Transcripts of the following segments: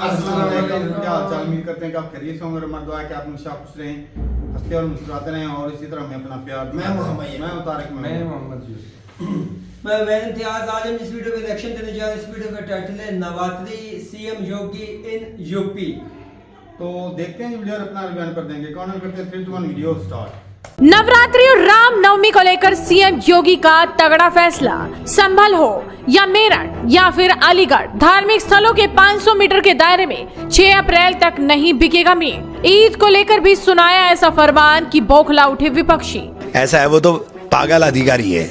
क्या हाल उम्मीद करते हैं कि आप खैरियत से होंगे। हमारा दुआ है कि आप हमेशा खुश रहें, हंसते और मुस्कुराते रहें और इसी तरह हमें अपना प्यार। मैं तारिक, मैं मोहम्मद मैं वैन इम्तियाज। आज हम इस वीडियो में रिएक्शन देने जा रहे हैं। इस वीडियो का टाइटल है Navratri CM Yogi in UP. तो देखते हैं वीडियो और अपना बयान कर देंगे। कौन करते हैं 3 2 1 वीडियो स्टार्ट। नवरात्रि और राम नवमी को लेकर सीएम योगी का तगड़ा फैसला। संभल हो या मेरठ या फिर अलीगढ़, धार्मिक स्थलों के 500 मीटर के दायरे में 6 अप्रैल तक नहीं बिकेगा मीट। ईद को लेकर भी सुनाया ऐसा फरमान कि बौखला उठे विपक्षी। ऐसा है, वो तो पागल अधिकारी है,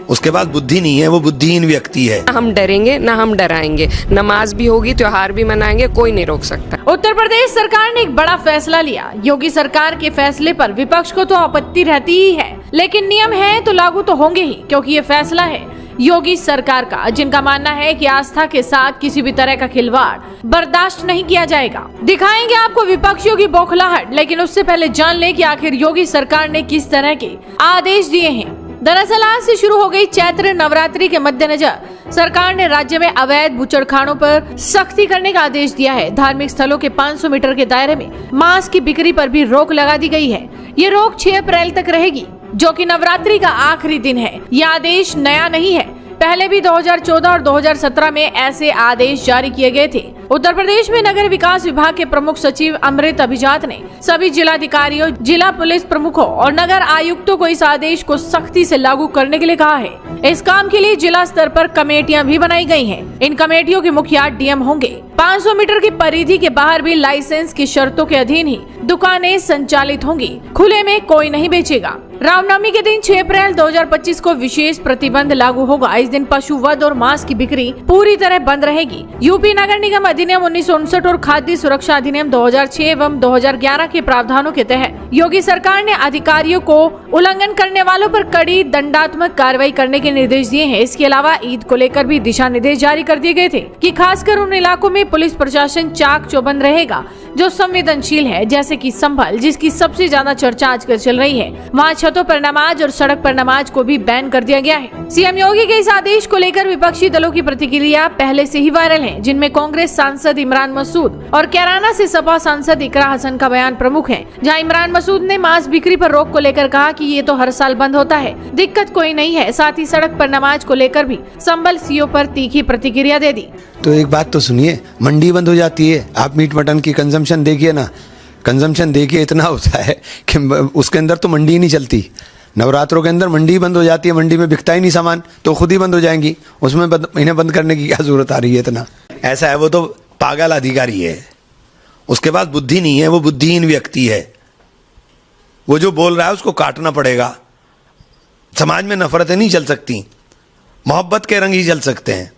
उसके पास बुद्धि नहीं है, वो बुद्धिहीन व्यक्ति है। ना हम डरेंगे ना हम डराएंगे, नमाज भी होगी, त्योहार भी मनाएंगे, कोई नहीं रोक सकता। उत्तर प्रदेश सरकार ने एक बड़ा फैसला लिया। योगी सरकार के फैसले पर विपक्ष को तो आपत्ति रहती ही है, लेकिन नियम है तो लागू तो होंगे ही, क्योंकि ये फैसला है योगी सरकार का, जिनका मानना है कि आस्था के साथ किसी भी तरह का खिलवाड़ बर्दाश्त नहीं किया जाएगा। दिखाएंगे आपको विपक्षियों की बौखलाहट, लेकिन उससे पहले जान ले कि आखिर योगी सरकार ने किस तरह के आदेश दिए हैं। दरअसल आज से शुरू हो गई चैत्र नवरात्रि के मद्देनजर सरकार ने राज्य में अवैध बुचड़खानों पर सख्ती करने का आदेश दिया है। धार्मिक स्थलों के 500 मीटर के दायरे में मांस की बिक्री पर भी रोक लगा दी गई है। ये रोक 6 अप्रैल तक रहेगी, जो कि नवरात्रि का आखिरी दिन है। यह आदेश नया नहीं है, पहले भी 2014 और 2017 में ऐसे आदेश जारी किए गए थे। उत्तर प्रदेश में नगर विकास विभाग के प्रमुख सचिव अमृत अभिजात ने सभी जिलाधिकारियों, जिला पुलिस प्रमुखों और नगर आयुक्तों को इस आदेश को सख्ती से लागू करने के लिए कहा है। इस काम के लिए जिला स्तर पर कमेटियां भी बनाई गई हैं। इन कमेटियों के मुखिया डीएम होंगे। 500 मीटर की परिधि के बाहर भी लाइसेंस की शर्तों के अधीन ही दुकानें संचालित होंगी, खुले में कोई नहीं बेचेगा। रामनवमी के दिन 6 अप्रैल 2025 को विशेष प्रतिबंध लागू होगा। इस दिन पशु वध और मांस की बिक्री पूरी तरह बंद रहेगी। यूपी नगर निगम अधिनियम 1959 और खाद्य सुरक्षा अधिनियम 2006 एवं 2011 के प्रावधानों के तहत योगी सरकार ने अधिकारियों को उल्लंघन करने वालों पर कड़ी दंडात्मक कार्रवाई करने के निर्देश दिए हैं। इसके अलावा ईद को लेकर भी दिशा निर्देश जारी कर दिए गए थे कि खासकर उन इलाकों में पुलिस प्रशासन चाक चौबंद रहेगा जो संवेदनशील है, जैसे कि संभल, जिसकी सबसे ज्यादा चर्चा आजकल चल रही है। वहाँ छतों पर नमाज और सड़क पर नमाज को भी बैन कर दिया गया है। सीएम योगी के इस आदेश को लेकर विपक्षी दलों की प्रतिक्रिया पहले से ही वायरल है, जिनमें कांग्रेस सांसद इमरान मसूद और कैराना से सपा सांसद इकरा हसन का बयान प्रमुख है। जहां इमरान मसूद ने मांस बिक्री पर रोक को लेकर कहा कि ये तो हर साल बंद होता है, दिक्कत कोई नहीं है। साथ ही सड़क पर नमाज को लेकर भी संभल सीओ पर तीखी प्रतिक्रिया दे दी। तो एक बात तो सुनिए, मंडी बंद हो जाती है, आप मीट मटन की कंजम्पशन देखिए ना, कंजम्पशन देखिए इतना होता है कि उसके अंदर तो मंडी ही नहीं चलती। नवरात्रों के अंदर मंडी बंद हो जाती है, मंडी में बिकता ही नहीं सामान, तो खुद ही बंद हो जाएंगी, उसमें इन्हें बंद करने की क्या जरूरत आ रही है इतना। ऐसा है, वो तो पागल अधिकारी है, उसके पास बुद्धि नहीं है, वो बुद्धिहीन व्यक्ति है। वो जो बोल रहा है उसको काटना पड़ेगा। समाज में नफरतें नहीं चल सकती, मोहब्बत के रंग ही चल सकते हैं।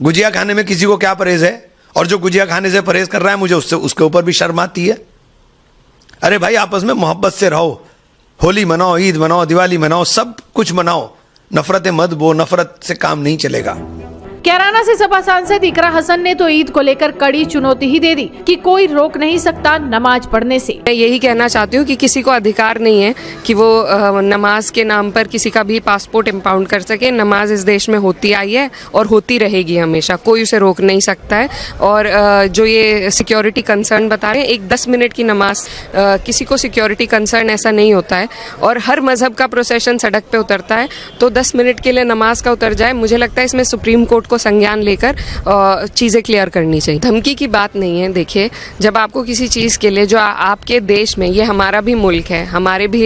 गुजिया खाने में किसी को क्या परहेज है, और जो गुजिया खाने से परहेज कर रहा है मुझे उसके ऊपर भी शर्म आती है। अरे भाई, आपस में मोहब्बत से रहो, होली मनाओ, ईद मनाओ, दिवाली मनाओ, सब कुछ मनाओ, नफरतें मत बो, नफरत से काम नहीं चलेगा। कैराना से सपा सांसद इकरा हसन ने तो ईद को लेकर कड़ी चुनौती ही दे दी कि कोई रोक नहीं सकता नमाज पढ़ने से। मैं यही कहना चाहती हूँ कि किसी को अधिकार नहीं है कि वो नमाज के नाम पर किसी का भी पासपोर्ट इम्पाउंड कर सके। नमाज इस देश में होती आई है और होती रहेगी हमेशा, कोई उसे रोक नहीं सकता है। और जो ये सिक्योरिटी कंसर्न बता रहे हैं, एक 10 मिनट की नमाज, किसी को सिक्योरिटी कंसर्न ऐसा नहीं होता है। और हर मजहब का प्रोसेशन सड़क पे उतरता है, तो 10 मिनट के लिए नमाज का उतर जाए, मुझे लगता है इसमें सुप्रीम कोर्ट को संज्ञान लेकर चीज़ें क्लियर करनी चाहिए। धमकी की बात नहीं है। देखिए, जब आपको किसी चीज़ के लिए, जो आपके देश में, ये हमारा भी मुल्क है, हमारे भी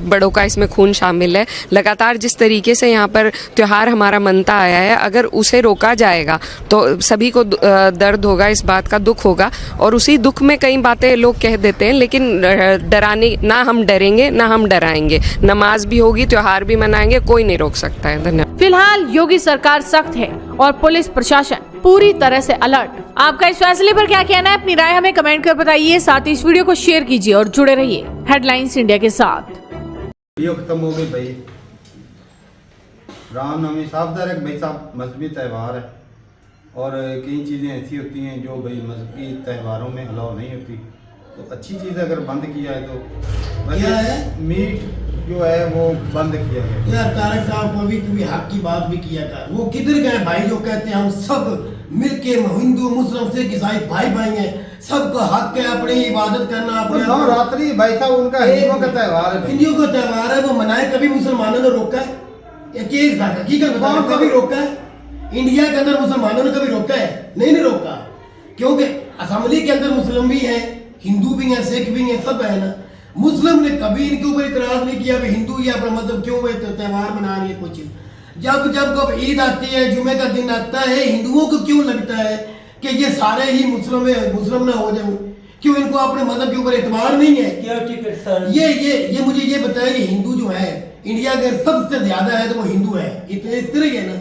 बड़ों का इसमें खून शामिल है, लगातार जिस तरीके से यहाँ पर त्यौहार हमारा मनता आया है, अगर उसे रोका जाएगा तो सभी को दर्द होगा, इस बात का दुख होगा। और उसी दुख में कई बातें लोग कह देते हैं, लेकिन डराने, ना हम डरेंगे ना हम डराएंगे, नमाज भी होगी, त्योहार भी मनाएंगे, कोई नहीं रोक सकता है। धन्यवाद। फिलहाल योगी सरकार सख्त है और पुलिस प्रशासन पूरी तरह से अलर्ट। आपका इस फैसले पर क्या कहना है? अपनी राय हमें कमेंट कर बताइए। साथ ही इस वीडियो को शेयर कीजिए और जुड़े रहिए हेडलाइंस इंडिया के साथ। वीडियो खत्म हो गई भाई। रामनवमी साफ है भाई साहब, मजहबी त्यौहार है और कई चीज़ें ऐसी होती हैं जो भाई मजहबी त्योहारों में अलाउ नहीं होती। तो अच्छी चीज़ अगर बंद किया है तो क्या है? मीट जो है वो बंद किया गया। यार तारक साहब को भी हक की बात भी किया था। वो किधर गए भाई जो कहते हैं हम सब मिलके हिंदू मुस्लिम सिख ईसाई भाई भाई हैं, सबका हक है अपनी इबादत करना, अपने नवरात्रि भाई साहब उनका हिंदुओं का त्योहार है। हिंदुओं का त्योहार है, वो मनाए। कभी मुसलमानों ने रोका है? एक हकीकत बताओ, कभी रोका है? इंडिया के अंदर मुसलमानों ने कभी रोका है? नहीं रोका, क्योंकि असेंबली के अंदर मुस्लिम भी हैं, हिंदू भी हैं, सिख भी हैं, सब है ना। मुस्लिम ने कभी इनके ऊपर इतराज नहीं किया, हिंदू या अपना मतलब क्यों त्योहार मना रही है कुछ। जब जब कब ईद आती है, जुमे का दिन आता है, हिंदुओं को क्यों लगता है कि ये सारे ही मुस्लिम ना हो जाए? क्यों इनको अपने मजहब के ऊपर एतबार नहीं है? ये मुझे ये बताया कि हिंदू जो है इंडिया के सबसे ज्यादा है तो वो हिंदू है, इतने इस तरह है ना।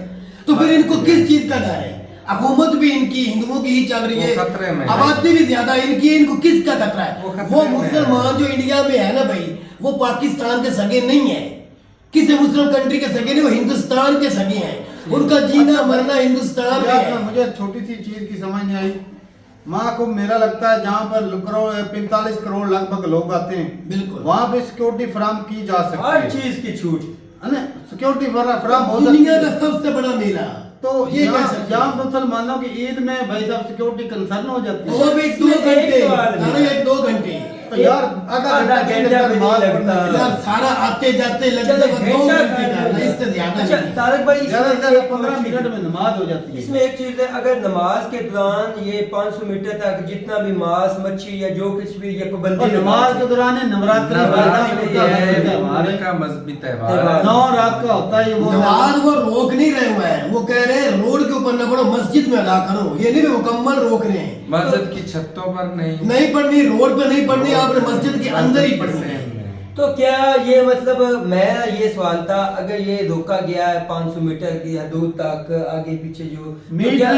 तो फिर इनको किस चीज का डर है? हुकूमत भी इनकी हिंदुओं की ही चल रही है, आबादी भी ज्यादा इनकी, इनको किसका खतरा है? वो मुसलमान जो इंडिया में है ना भाई, वो पाकिस्तान के सगे नहीं है, किसी मुस्लिम कंट्री के सगे नहीं, वो हिंदुस्तान के सगे हैं। उनका जीना मरना हिंदुस्तान में है। मुझे छोटी सी चीज की समझ नहीं आई। महाकुंभ मेला लगता है जहाँ पर 45 करोड़ लगभग लोग आते हैं, बिल्कुल वहाँ पे सिक्योरिटी फराम की जा सकती है, हर चीज की छूट है ना, सिक्योरिटी फराम हो सकती दुनिया है। का सबसे बड़ा मेला तो ये कह सकते हैं। जहाँ मुसलमानों की ईद में भाई साहब सिक्योरिटी कंसर्न हो जाती है। वो भी 2 घंटे, 1-2 घंटे तो यार आधा घंटा भी नहीं लगता। यार सारा आते जाते लगते 2 घंटे का, इससे ज्यादा अच्छा नहीं। तारक भाई, ज्यादा से ज्यादा 15 मिनट में नमाज हो जाती है। इसमें एक चीज है, अगर नमाज के दौरान ये 500 मीटर तक जितना भी मांस मच्छी या जो कुछ भी ये पाबंदी और नमाज के दौरान नवरात्रि हमारे का मजहबी त्योहार है। 9 रात का होता है। वो नमाज वो रोक नहीं रहे हुए हैं, वो कह रहे हैं रोड के ऊपर न पढ़ो, मस्जिद में अदा करो। ये नहीं मुकम्मल रोक रहे हैं, मस्जिद की छतों पर नहीं पढ़नी, रोड पे नहीं पढ़नी, आपने मस्जिद के अंदर ही पढ़नी है। तो क्या ये मतलब मेरा ये सवाल था, अगर ये रोका गया है 500 मीटर की हदूद तक आगे पीछे जो मीट तो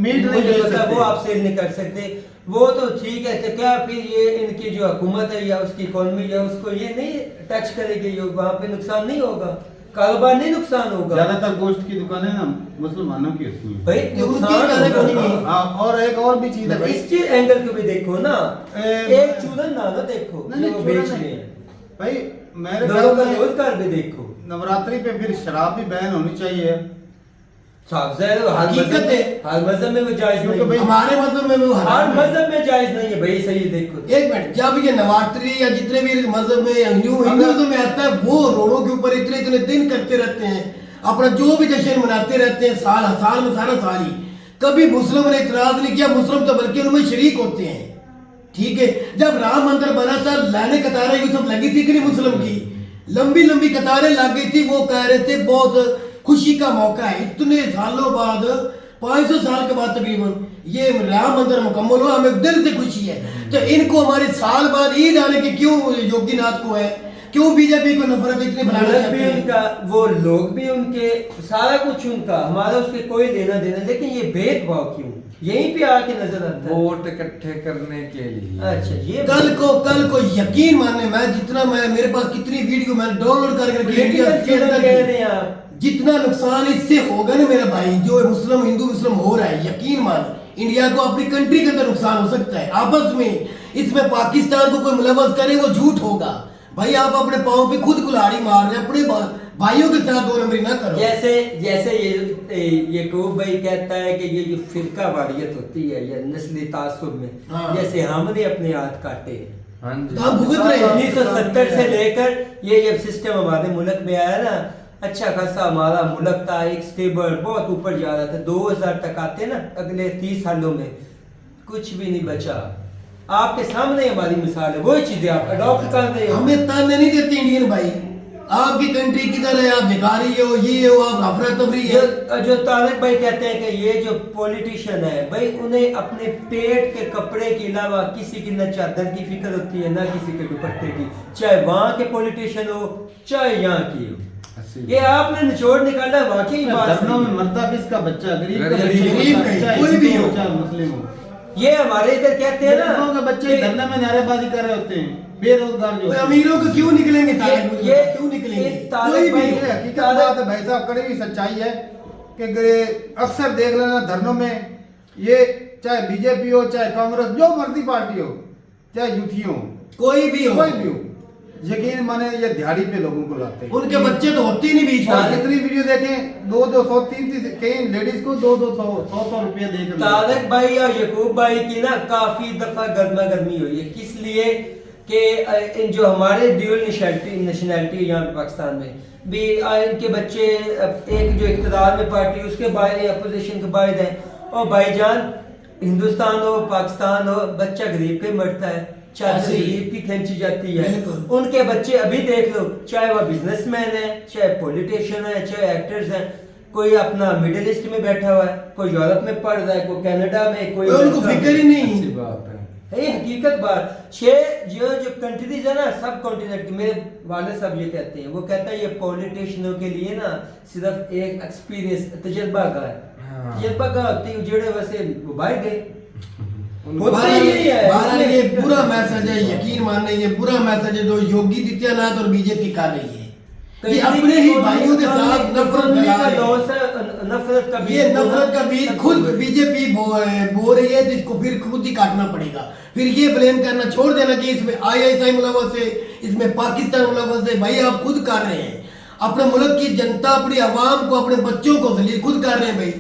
नहीं मुझे बेच पता सकते। वो आप सेल नहीं कर सकते, वो तो ठीक है। तो क्या फिर ये इनकी जो हुकूमत है या उसकी इकोनॉमी है उसको ये नहीं टच करेगी, वहाँ पे नुकसान नहीं होगा, कारोबार नहीं नुकसान होगा? ज्यादातर गोश्त की दुकानें ना मुसलमानों की होती हैं भाई नुकसान होगा। हाँ, और एक और भी चीज है भाई, इस चीज एंगल को भी देखो ना, एक चूरन ना देखो नहीं, जो चूरन बेच नहीं। रहे हैं, भाई मेरे लोगों का ख्याल में रोजगार भी देखो। नवरात्रि पे फिर शराब भी बैन होनी चाहिए। हकीकत है। हर मजहब में वो जायज क्योंकि नहीं भाई है, हमारे मजहब में वो हर हराम है। मजहब में जायज नहीं है भाई, सही देखो। एक मिनट, जब ये नवरात्रि या जितने भी मजहब में हिंदुइज्म में आता है, वो रोडों के ऊपर इतने इतने दिन करते रहते हैं, अपना जो भी जश्न मनाते रहते हैं, साल में सारा साल ही। कभी मुस्लिम ने इतराज नहीं किया, मुस्लिम तो बल्कि उनमें शरीक होते हैं। ठीक है, जब राम मंदिर बना था, लाने कतारें ये सब लगी थी कि नहीं? मुस्लिम की लंबी लंबी कतारें लग गई थी, वो कह रहे थे बहुत खुशी का मौका है, इतने सालों बाद 500 साल के बाद तकरीबन ये राम मंदिर मुकम्मल हुआ, हमें दिल से खुशी है। तो इनको हमारे साल बाद ईद आने की क्यों योगीनाथ को है, क्यों बीजेपी को नफरत इतनी बनाना मुल्क चाहते भी हैं? उनका, वो लोग भी उनके, सारा कुछ उनका, हमारा उसके कोई लेना देना, लेकिन ये भेदभाव क्यों यहीं पे आके नजर आता है? वोट इकट्ठे करने के लिए। अच्छा, ये कल को यकीन मानने, मैं जितना मेरे पास कितनी वीडियो मैंने डाउनलोड करके रखी है, political इंडिया के channel अंदर कह की। रहे हैं आप। जितना नुकसान इससे होगा ना मेरा भाई, जो मुस्लिम हिंदू मुस्लिम हो रहा है, यकीन मान, इंडिया को अपनी कंट्री के अंदर नुकसान हो सकता है आपस में। इसमें पाकिस्तान को कोई मुलव्वस करे वो झूठ होगा भाई। आप अपने पाँव पे खुद कुल्हाड़ी मार रहे हैं, अपने भाइयों के साथ 2 नंबरी ना करो। जैसे ये कूब भाई कहता है कि ये जो फिरका वारियत होती है या नस्ली तासुब में, हाँ। जैसे हमने अपने हाथ काटे हैं। हाँ जी। तो हम भुगत रहे हैं। 1970 से लेकर ये जब सिस्टम हमारे मुल्क में आया ना, अच्छा खासा हमारा मुल्क था, एक स्टेबल बहुत ऊपर जा रहा था। 2000 तक आते ना, अगले 30 सालों में कुछ भी नहीं बचा। आपके सामने हमारी मिसाल है, वही चीजें आप अडॉप्ट कर रहे हो। हमें ताने नहीं देते इंडियन भाई, आपकी कंट्री किधर है, आप भिखारी हो, ये हो, आप अफरा तफरी है। जो तारक भाई कहते हैं कि ये जो पॉलिटिशियन है भाई, उन्हें अपने पेट के कपड़े के अलावा किसी की न चादर की फिक्र होती है, ना किसी के दुपट्टे की, चाहे वहां के पॉलिटिशियन हो चाहे यहाँ की हो। ये आपने निचोड़ निकाला, वाकई बात धरनों सही में है। मरता किसका बच्चा? गरीब का गरीब बच्चा, गरीब का ही, चाहे कोई भी हिंदू हो। चाहे मुस्लिम हो। ये हमारे इधर कहते हैं गरीबों के ना बच्चे कि- धरने में नारेबाजी कर रहे होते हैं, बेरोजगार जो कोई होते हैं। अमीरों को क्यों निकलेंगे तारक? मुझे ये- बता, क्यों निकलेंगे? ये तारक कोई भाई- भी ये हकीकत बात है भाई साहब, कड़ी हुई सच्चाई है कि अक्सर देख लेना धरनों में, ये चाहे बीजेपी हो चाहे कांग्रेस, जो मर्जी पार्टी हो, चाहे यूथी हो, कोई भी हो, कोई भी हो, यकीन माने ये दिहाड़ी पे लोगों को लाते हैं। उनके बच्चे तो होते ही नहीं बीच और में। कितनी वीडियो देखें, 200 300 कई लेडीज को 200 रुपया देकर तारक भाई और यकूब भाई की ना काफी दफा गर्मा गर्मी हुई है। किस लिए कि जो हमारे ड्यूल नेशनैलिटी यहाँ पे पाकिस्तान में भी इनके बच्चे एक जो इक़्तिदार में पार्टी उसके बाहर अपोजिशन के बाहर हैं, और भाईजान हिंदुस्तान हो पाकिस्तान हो बच्चा गरीब के मरता है, चाहे गरीब की खींची जाती है। उनके बच्चे अभी देख लो, चाहे वह बिजनेसमैन है, चाहे पॉलिटिशियन है, चाहे एक्टर्स हैं, कोई अपना मिडिल ईस्ट में बैठा हुआ है, कोई यूरोप में पढ़ रहा है, कोई कनाडा में, कोई उनको फिक्र ही नहीं। अच्छी बात है। ये हकीकत बात 6 जो कंट्रीज है ना सब कॉन्टिनेंट की, मेरे वाले साहब ये कहते हैं, वो कहता है ये पॉलिटिशियनों के लिए ना सिर्फ एक एक्सपीरियंस तजुर्बा का है। तजुर्बा का होती है जेड़े वैसे वो बाहर गए ये बुरा मैसेज है, यकीन मानने ये बुरा मैसेज है जो योगी आदित्यनाथ और बीजेपी का नहीं है। ये अपने ही भाइयों के साथ नफरत फैला रहे हैं। नफरत का ये नफरत का बीज खुद बीजेपी बो रही है, जिसको फिर खुद ही काटना पड़ेगा। फिर ये ब्लेम करना छोड़ देना कि इसमें ISI मुलव्वस है, इसमें पाकिस्तान मुलव्वस है। भाई आप खुद कर रहे हैं, अपने मुल्क की जनता, अपनी आवाम को, अपने बच्चों को जलील खुद कर रहे हैं। भाई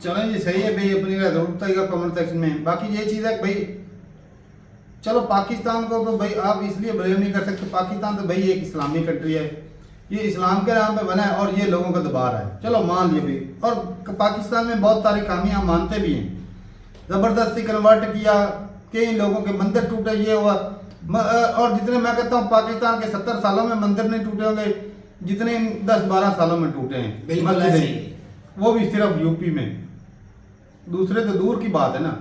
चलो जी सही है भाई, अपनी जरूरत है कमेंट सेक्शन में। बाकी ये चीज़ है भाई, चलो पाकिस्तान को तो भाई आप इसलिए ब्लेम नहीं कर सकते, पाकिस्तान तो भाई एक इस्लामी कंट्री है, ये इस्लाम के नाम पे बना है और ये लोगों का दबाव है, चलो मान लिए भाई। और पाकिस्तान में बहुत सारी खामियां मानते भी हैं, ज़बरदस्ती कन्वर्ट किया, कई लोगों के मंदिर टूटे, ये हुआ। और जितने मैं कहता हूँ पाकिस्तान के 70 सालों में मंदिर नहीं टूटे होंगे जितने 10-12 सालों में टूटे हैं मस्जिदें, वो भी सिर्फ यूपी में, दूसरे तो दूर की बात है ना।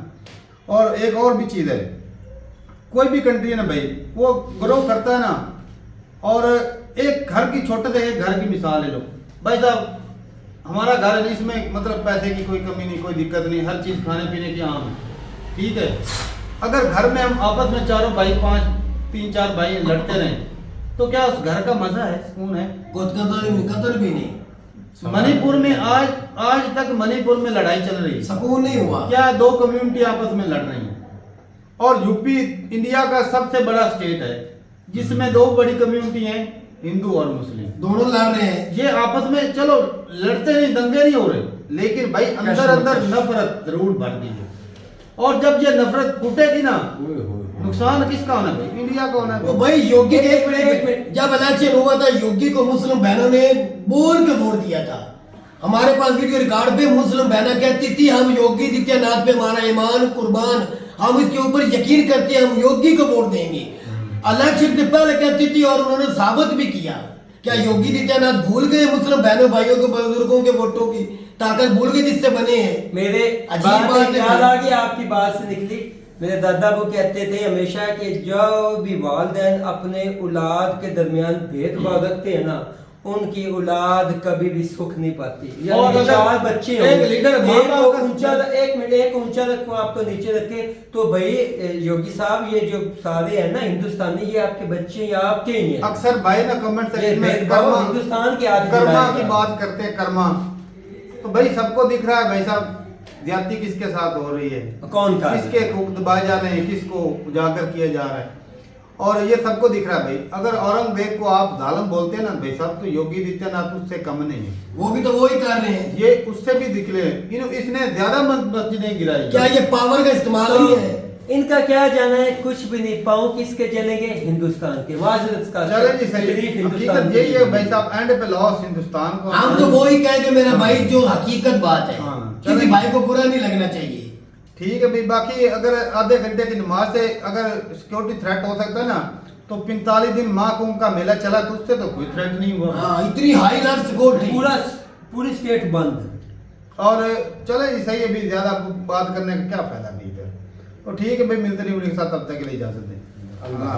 और एक और भी चीज़ है, कोई भी कंट्री है ना भाई, वो ग्रो करता है ना, और एक घर की छोटे से एक घर की मिसाल ले लो भाई साहब, हमारा घर है, इसमें मतलब पैसे की कोई कमी नहीं, कोई दिक्कत नहीं, हर चीज़ खाने पीने की आम है, ठीक है। अगर घर में हम आपस में चारों भाई 3-4 भाई लड़ते रहें तो क्या उस घर का मजा है, सुकून है? कदर भी नहीं। मणिपुर में आज तक मणिपुर में लड़ाई चल रही है, सुकून नहीं हुआ। क्या 2 कम्युनिटी आपस में लड़ रही हैं? और यूपी इंडिया का सबसे बड़ा स्टेट है जिसमें 2 बड़ी कम्युनिटी हैं, हिंदू और मुस्लिम, दोनों लड़ रहे हैं। ये आपस में चलो लड़ते नहीं, दंगे नहीं हो रहे, लेकिन भाई अंदर नफरत जरूर भर दी है। और जब ये नफरत फूटेगी ना, नुकसान किसका होना भाई? इंडिया का होना तो भाई योगी के एक मिनट, जब इलेक्शन हुआ था योगी को मुस्लिम बहनों ने बोल के वोट दिया था। हमारे पास वीडियो रिकॉर्ड पे मुस्लिम बहना कहती थी हम योगी आदित्यनाथ पे हमारा ईमान कुर्बान, हम इसके ऊपर यकीन करते हैं, हम योगी को वोट देंगे। इलेक्शन से पहले कहती थी और उन्होंने साबित भी किया। क्या योगी आदित्यनाथ भूल गए मुस्लिम बहनों भाइयों के बुजुर्गों के वोटों की ताकत भूल गए जिससे बने हैं? मेरे अजीब बात है। याद आ गई आपकी बात से निकली, मेरे दादा वो कहते थे हमेशा कि जो भी वालिदैन अपने औलाद के दरमियान भेदभाव रखते हैं ना, उनकी औलाद कभी भी सुख नहीं पाती। और अगर 4 बच्चे एक लीडर एक ऊंचा रखो, आपको नीचे रखे, तो भाई योगी साहब ये जो सारे हैं ना हिंदुस्तानी, ये आपके बच्चे या आपके ही हैं। अक्सर भाई ना कमेंट सेक्शन में हिंदुस्तान के कर्मा की बात करते हैं, कर्मा तो भाई सबको दिख रहा है भाई साहब, ज्यादती किसके साथ हो रही है, कौन का किसके हकूक दबाए जा रहे हैं, किसको उजागर किया जा रहा है, और ये सबको दिख रहा है भाई। अगर औरंगजेब को आप जालिम बोलते हैं ना भाई साहब, तो योगी आदित्यनाथ उससे कम नहीं है, वो भी तो वो ही कर रहे हैं, ये उससे भी निकले। इसने ज्यादा मस्जिदें गिराई। क्या ये पावर का इस्तेमाल नहीं है? इनका क्या जाना है, कुछ भी नहीं। पाँव किसके चलेंगे? हिंदुस्तान के। वाजिद का चलो जी सही, हकीकत यही है भाई साहब, एंड पे लॉस हिंदुस्तान को। हम तो वो ही कहेंगे मेरा भाई, जो हकीकत बात है, किसी भाई को बुरा नहीं लगना चाहिए। ठीक है भाई। बाकी अगर आधे घंटे की नमाज से अगर सिक्योरिटी थ्रेट हो सकता है ना, तो 45 दिन माँ कुंभ का मेला चला तो उससे तो कोई थ्रेट नहीं हुआ। हाँ, इतनी हाई लाइट सिक्योरिटी, पूरी स्टेट बंद। और चले जी सही है भी, ज्यादा बात करने का क्या फायदा नहीं है। तो ठीक है भाई, मिलते नहीं उनके साथ, तब तक के लिए इजाजत दें। अल्लाह।